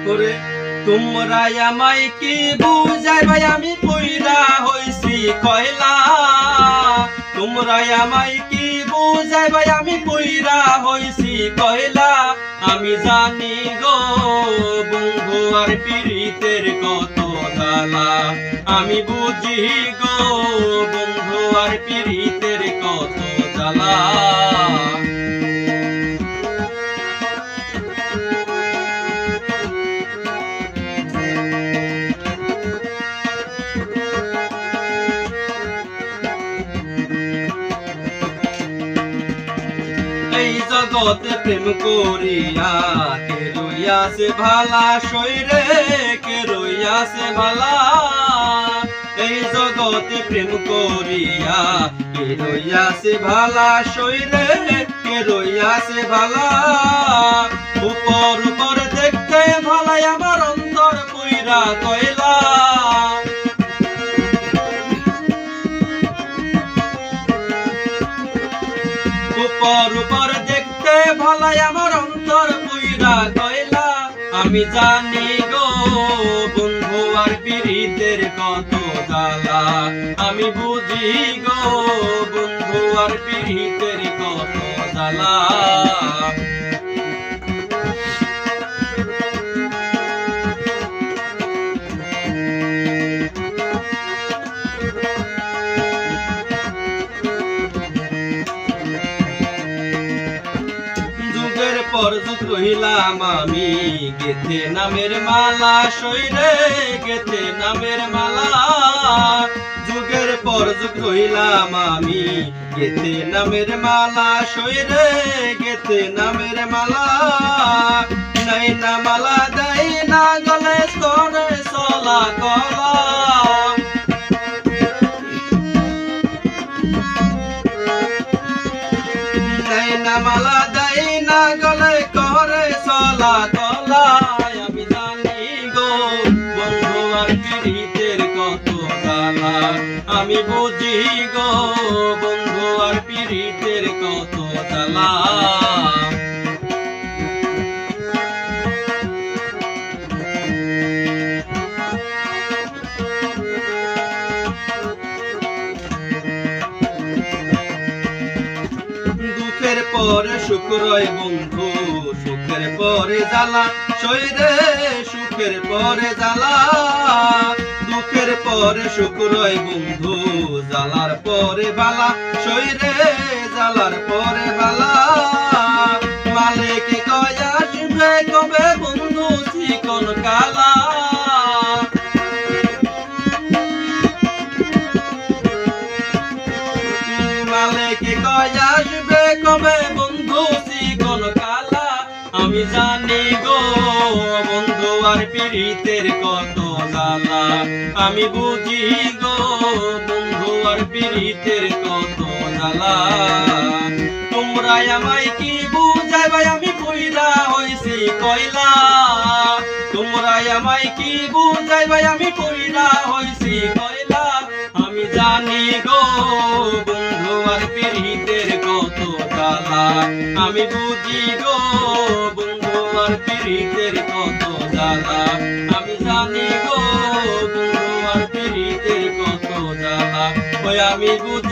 করে তোমরা আমায় কি বুঝাইবে আমি পইরা হইছি কয়লা। তোমরা আমায় কি বুঝাইবে আমি পইরা হইছি কয়লা। আমি জানি গো বন্ধু আর পীড়িতের কত জ্বালা। আমি বুঝি গো বন্ধু আর পীড়িতের কত জ্বালা। এই জগতে প্রেম করিয়া কে রইয়াছে ভালা শৈরে কে রইয়াছে ভালা। এই জগতে প্রেম করিয়া কে রইয়াছে ভালা শৈরে কে রইয়াছে ভালা। উপর উপর দেখতে ভালাই আমার অন্তর পুইরা কয়লা। উপর উপর দেখতে ভালাই আমার অন্তর পুইরা কয়লা। আমি জানি গো বন্ধু আর পীড়িতের কত জ্বালা। আমি বুঝি গো বন্ধু আর পীড়িতের কত জ্বালা। পর যুগ রহিলাম আমি গেথে নামের মালা শৈরে গেথে নামের মালা। যুগের পর যুগ রহিলাম আমি গেথে নামের মালা শৈরে গেথে নামের মালা। নাই না মালা দেয় না গলে করে চলা কলা। নাই না মালা দেয় না গলে করে চলা কলা। আমি জানি গো বন্ধু আর পীড়িতের কত জ্বালা। আমি বুঝি গো বন্ধু আর পীড়িতের কত জ্বালা। দুঃখের পরে সুখ রয় বন্ধু সুখের পরে জ্বালা শৈরে সুখের পরে জ্বালা। দুঃখের পরে সুখ রয় বন্ধু জ্বালার পরে বালা শৈরে জ্বালার পরে বালা। মালিকে কয় আসবে কবে বন্ধু চিকন কালা। মালিকে কয় আসবে কবে বন্ধু চিকন কালা। আমি জানি গো বন্ধু আর পীড়িতের কত জ্বালা। আমি বুঝি গো বন্ধু আর পীড়িতের কত জ্বালা। তোমরা আমায় কি বুঝাইবে আমি পইরা হইছি কয়লা। তোমরা আমায় কি বুঝাইবে আমি পইরা হইছি কয়লা। আমি জানি গো বন্ধু আর পীড়িতের কত জ্বালা। আমি বুঝি গো বন্ধু আর পীড়িতের কত জ্বালা। আমি জানি গো বন্ধু আর পীড়িতের কত জ্বালা। ওই আমি বুঝি।